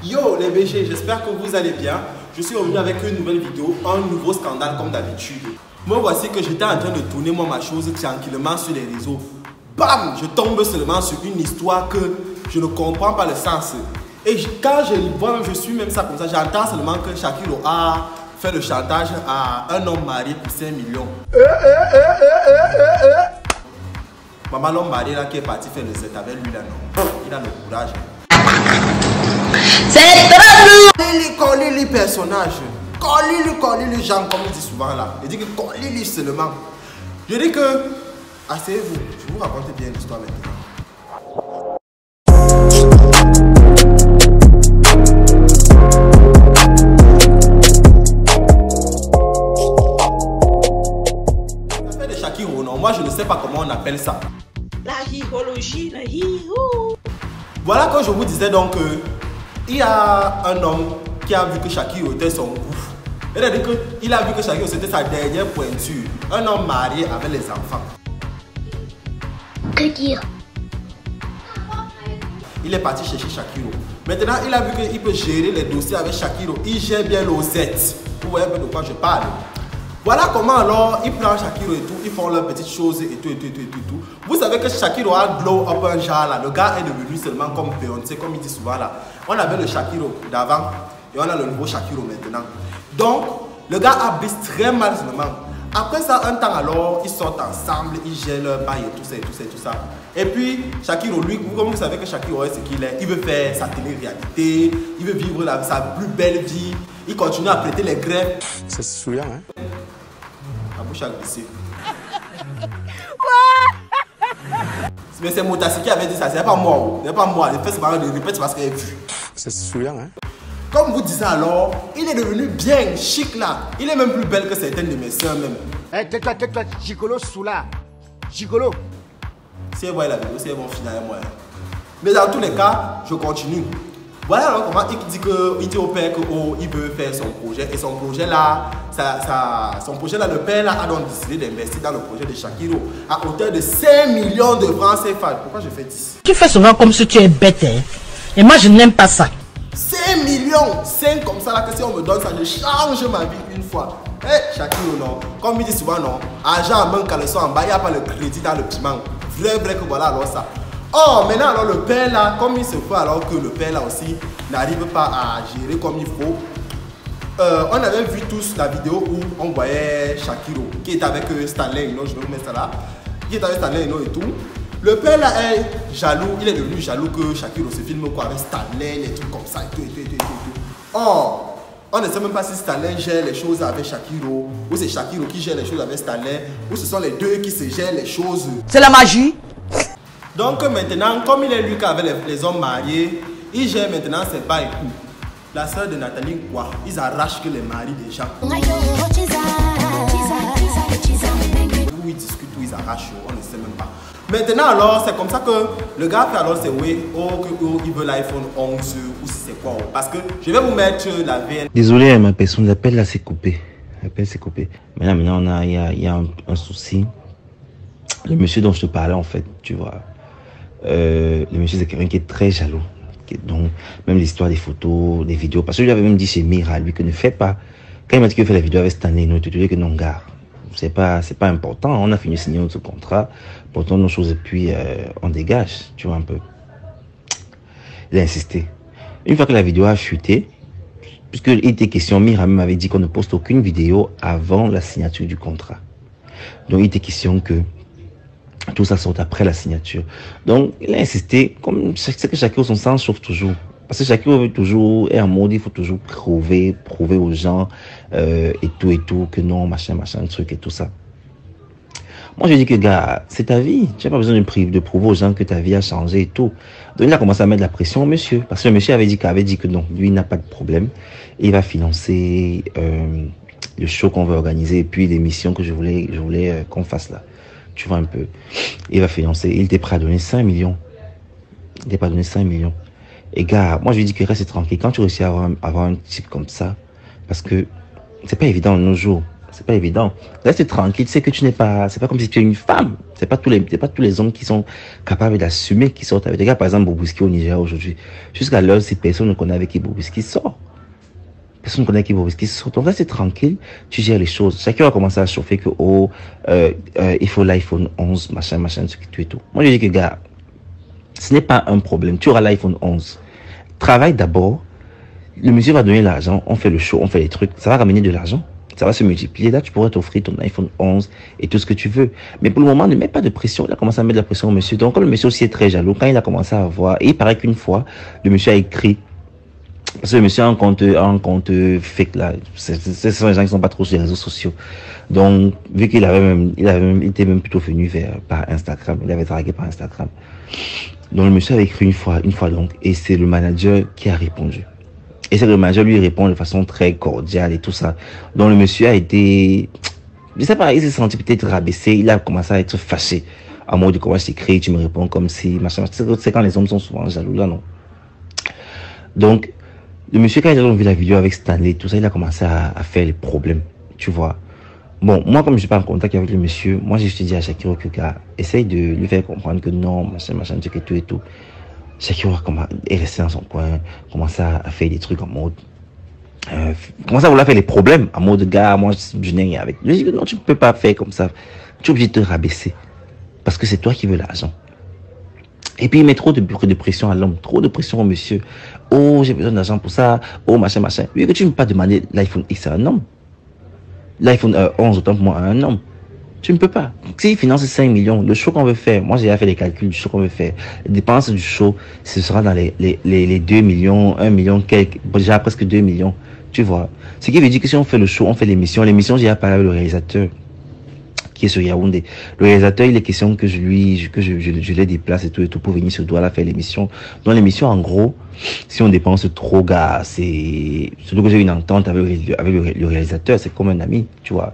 Yo les BG, j'espère que vous allez bien. Je suis revenu avec une nouvelle vidéo, un nouveau scandale comme d'habitude. Moi voici que j'étais en train de tourner moi ma chose tranquillement sur les réseaux. Bam, je tombe seulement sur une histoire que je ne comprends pas le sens. Et quand je vois, je suis même ça comme ça, j'entends seulement que Shakiro a fait le chantage à un homme marié pour 5 millions. Maman, l'homme marié là qui est parti faire le set avec lui là, non. Il a le courage. C'est trop dur. Collez-lui personnage. Collez-lui gens comme il dit souvent là. Il dit que collez-lui seulement. Je dis que, asseyez-vous, je vais vous raconter bien l'histoire maintenant. L'affaire de Shakiro, non, moi je ne sais pas comment on appelle ça. La hihologie, la hihou. Voilà que je vous disais donc il y a un homme qui a vu que Shakiro était son ouf. C'est-à-dire qu'il a vu que Shakiro c'était sa dernière pointure. Un homme marié avec les enfants. Que dire? Il est parti chercher Shakiro. Maintenant, il a vu qu'il peut gérer les dossiers avec Shakiro. Il gère bien l'osette. Vous voyez un peu de quoi je parle. Voilà comment alors il prend Shakiro et tout, ils font leurs petites choses et tout. Vous savez que Shakiro a glow up un genre là, le gars est devenu seulement comme Beyoncé, comme il dit souvent là. On avait le Shakiro d'avant et on a le nouveau Shakiro maintenant. Donc, le gars a blessé très mal seulement. Après ça, un temps alors, ils sortent ensemble, ils gèrent leur bail et tout ça. Et puis, Shakiro, lui, comme vous savez que Shakiro est ce qu'il est, il veut faire sa télé-réalité, il veut vivre sa plus belle vie, il continue à prêter les greffes. C'est souillant, hein? La bouche a glissé. Mais c'est Motassi qui avait dit ça, c'est pas moi. C'est pas moi, le fait c'est parce qu'elle est vue. C'est souillant, hein? Comme vous disiez alors, il est devenu bien chic là. Il est même plus belle que certaines de mes soeurs même. Eh, tais-toi, Gigolo Soula. Gigolo. Si elles voient la vidéo, si elles vont finir avec moi. Mais dans tous les cas, je continue. Voilà alors comment il dit au père qu'il veut faire son projet. Et son projet là, le père là a donc décidé d'investir dans le projet de Shakiro à hauteur de 5 millions de francs CFA. Pourquoi je fais 10? Tu fais souvent comme si tu es bête, hein? Et moi je n'aime pas ça. 5 millions, 5 comme ça là que si on me donne ça, je change ma vie une fois. Eh, Shakiro non, comme il dit souvent non, argent en main, caleçon en bas, il n'y a pas le crédit dans le piment. Vrai que voilà alors ça. Oh, maintenant alors le père là, comme il se fait alors que le père là aussi n'arrive pas à gérer comme il faut. On avait vu tous la vidéo où on voyait Shakiro qui est avec Stanley, je vais vous mettre ça là, qui est avec Stanley et tout. Le père là est jaloux, il est devenu jaloux que Shakiro se filme quoi avec Stanley, les trucs comme ça et tout. Or, on ne sait même pas si Stanley gère les choses avec Shakiro, ou c'est Shakiro qui gère les choses avec Stanley, ou ce sont les deux qui se gèrent les choses. C'est la magie. Donc maintenant, comme il est lui qui avait les hommes mariés, il gère maintenant ses bails. La soeur de Nathalie, quoi, ils arrachent que les maris des gens. Où ils discutent, où ils arrachent, on ne sait même pas. Maintenant alors, c'est comme ça que le gars fait alors c'est oui, il veut l'iPhone 11 ou si c'est quoi. Parce que je vais vous mettre la VN. Désolé, ma personne, l'appel là c'est coupé. L'appel c'est coupé. Maintenant il y a un souci. Le monsieur dont je te parlais en fait, tu vois. Le monsieur c'est quelqu'un qui est très jaloux. Donc, même l'histoire des photos, des vidéos. Parce que je lui avais même dit chez Mira, lui, que ne fait pas. Quand il m'a dit qu'il fait la vidéo avec Stanley, il te dit que non, gars. C'est pas important. On a fini de signer notre contrat. Pourtant, nos choses, et puis on dégage, tu vois un peu. Il a insisté. Une fois que la vidéo a chuté, puisqu'il était question, Mira m'avait dit qu'on ne poste aucune vidéo avant la signature du contrat. Donc, il était question que tout ça sort après la signature. Donc, il a insisté, comme c'est que Shakiro son sens chauffe toujours. Parce que Shakiro veut toujours, est en mode, il faut toujours prouver aux gens, et tout, que non, machin, truc et tout ça. Moi, je dis que, gars, c'est ta vie. Tu n'as pas besoin de prouver aux gens que ta vie a changé et tout. Donc, il a commencé à mettre la pression au monsieur. Parce que le monsieur avait dit que non, lui, il n'a pas de problème. Et il va financer le show qu'on veut organiser et puis l'émission que je voulais qu'on fasse là. Tu vois un peu. Il va financer. Il était prêt à donner 5 millions. Il n'était pas donné 5 millions. Et gars, moi je lui dis que reste tranquille. Quand tu réussis à avoir un type comme ça, parce que c'est pas évident de nos jours. C'est pas évident. Reste tranquille, tu sais que tu n'es pas, c'est pas comme si tu es une femme. C'est pas tous les hommes qui sont capables d'assumer qui sortent avec des gars. Par exemple, Bobrisky au Nigeria aujourd'hui. Jusqu'à l'heure, si personne ne connaît avec qui Bobrisky sort. Personne ne connaît qui Bobrisky sort. Donc reste tranquille, tu gères les choses. Chacun va commencer à chauffer que, il faut l'iPhone 11, machin, ce qui tout et tout. Moi, je dis que, gars, ce n'est pas un problème. Tu auras l'iPhone 11. Travaille d'abord. Le monsieur va donner l'argent, on fait le show, on fait les trucs, ça va ramener de l'argent, ça va se multiplier. Là, tu pourrais t'offrir ton iPhone 11 et tout ce que tu veux. Mais pour le moment, ne mets pas de pression. Il a commencé à mettre de la pression au monsieur. Donc, comme le monsieur aussi est très jaloux, quand il a commencé à voir, et il paraît qu'une fois, le monsieur a écrit, parce que le monsieur a un compte fake là, ce sont les gens qui sont pas trop sur les réseaux sociaux. Donc, vu qu'il il était même plutôt venu par Instagram, il avait dragué par Instagram. Donc, le monsieur a écrit une fois donc, et c'est le manager qui a répondu. Et c'est le manager lui répond de façon très cordiale et tout ça. Donc le monsieur a été, je sais pas, il s'est senti peut-être rabaissé, il a commencé à être fâché. À mode de comment je t'écris, tu me réponds comme si, machin. C'est quand les hommes sont souvent jaloux là, non? Donc, le monsieur, quand il a vu la vidéo avec Stanley, tout ça, il a commencé à faire les problèmes, tu vois. Bon, moi, comme je suis pas en contact avec le monsieur, moi, j'ai juste dit à Shakiro que, gars, essaye de lui faire comprendre que non, machin, tout et tout. Shakiro est resté dans son coin, commence à faire des trucs en mode, commence à vouloir faire les problèmes, en mode, gars, moi, je n'ai rien avec. Je dis que non, tu ne peux pas faire comme ça. Tu es obligé de te rabaisser. Parce que c'est toi qui veux l'argent. Et puis, il met trop de pression à l'homme, trop de pression au monsieur. Oh, j'ai besoin d'argent pour ça. Oh, machin. Oui, que tu ne peux pas demander l'iPhone X à un homme. L'iPhone 11, autant pour moi, à un homme. Tu ne peux pas. S'il finance 5 millions, le show qu'on veut faire, moi j'ai déjà fait les calculs du show qu'on veut faire. Les dépenses du show, ce sera dans les 2 millions, 1 million quelques, déjà presque 2 millions. Tu vois. Ce qui veut dire que si on fait le show, on fait l'émission. L'émission, j'ai déjà parlé avec le réalisateur qui est sur Yaoundé. Le réalisateur, il est question que je les déplace et tout pour venir sur Douala faire l'émission. Dans l'émission, en gros, si on dépense trop, gars, c'est, surtout que j'ai une entente avec le réalisateur, c'est comme un ami, tu vois.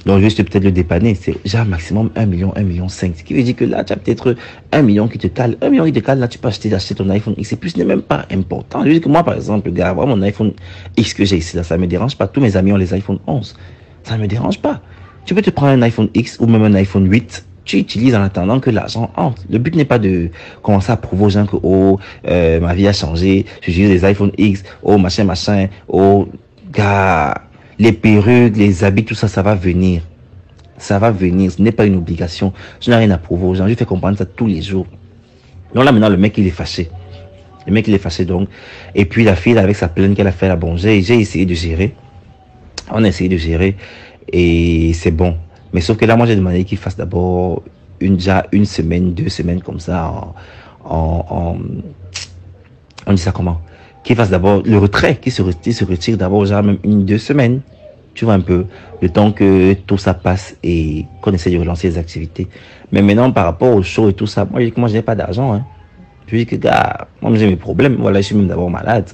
Donc, juste peut-être le dépanner, c'est genre maximum 1 million, 1,5 million. Ce qui veut dire que là, tu as peut-être 1 million qui te cale. 1 million qui te cale, là, tu peux acheter ton iPhone X. Et plus, ce n'est même pas important. Je veux dire que moi, par exemple, gars, avoir mon iPhone X que j'ai ici, là, ça me dérange pas. Tous mes amis ont les iPhone 11. Ça me dérange pas. Tu peux te prendre un iPhone X ou même un iPhone 8. Tu utilises en attendant que l'argent entre. Le but n'est pas de commencer à prouver aux gens que, ma vie a changé, j'utilise les iPhone X, machin, gars, les perruques, les habits, tout ça, ça va venir. Ça va venir, ce n'est pas une obligation. Je n'ai rien à prouver aux gens, je fais comprendre ça tous les jours. Donc là, maintenant, le mec, il est fâché. Le mec, il est fâché, donc. Et puis, la fille, avec sa plainte qu'elle a fait, j'ai essayé de gérer. On a essayé de gérer. Et c'est bon. Mais sauf que là, moi, j'ai demandé qu'il fasse d'abord déjà une semaine, 2 semaines comme ça, on dit ça comment? Qu'il fasse d'abord le retrait, qu'il se retire d'abord déjà même 1-2 semaines. Tu vois un peu, le temps que tout ça passe et qu'on essaie de relancer les activités. Mais maintenant, par rapport au show et tout ça, moi, je n'ai pas d'argent, hein. Je dis que, gars, moi, j'ai mes problèmes. Voilà, je suis même d'abord malade.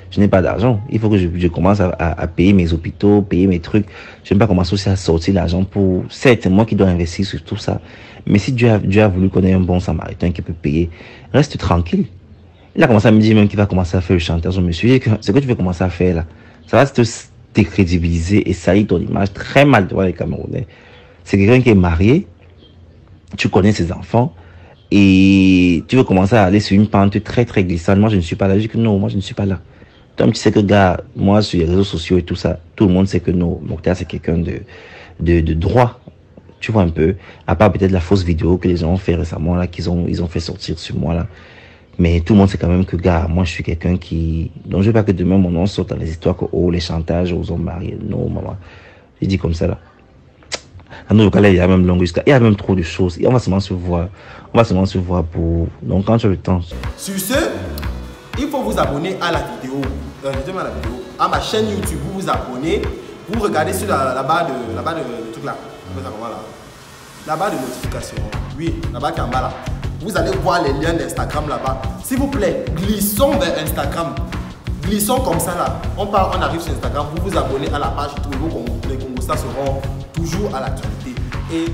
Je n'ai pas d'argent. Il faut que je commence à payer mes hôpitaux, payer mes trucs. Je ne vais pas commencer aussi à sortir l'argent pour... Certes, c'est moi qui dois investir sur tout ça. Mais si Dieu a voulu qu'on ait un bon samaritain qui peut payer, reste tranquille. Il a commencé à me dire même qu'il va commencer à faire le chantage au monsieur. Ce que tu veux commencer à faire là, ça va te décrédibiliser et salir ton image très mal devant les Camerounais. C'est quelqu'un qui est marié, tu connais ses enfants, et tu veux commencer à aller sur une pente très très glissante. Moi, je ne suis pas là. Je dis que non, moi, je ne suis pas là. Toi, tu sais que, gars, moi, sur les réseaux sociaux et tout ça, tout le monde sait que non, Mokhtar, c'est quelqu'un de droit. Tu vois un peu. À part peut-être la fausse vidéo que les gens ont fait récemment, là, ils ont fait sortir sur moi, là. Mais tout le monde sait quand même que, gars, moi, je suis quelqu'un qui... Donc, je veux pas que demain, mon nom saute dans les histoires que, les chantages aux hommes mariés. Non, maman. J'ai dit comme ça, là. À nous, il y a même longue jusqu'à... Il y a même trop de choses. Et on va seulement se voir. On va seulement se voir pour... Donc, quand tu as le temps... Sur ce, il faut vous abonner à la vidéo. À ma chaîne YouTube, vous vous abonnez. Vous regardez sur la barre de truc là. La barre de notification. Oui, la barre qui est en bas là. Vous allez voir les liens d'Instagram là-bas. S'il vous plaît, glissons vers Instagram. Glissons comme ça là. On arrive sur Instagram, vous vous abonnez à la page. Tous les Congolais seront toujours à l'actualité. Et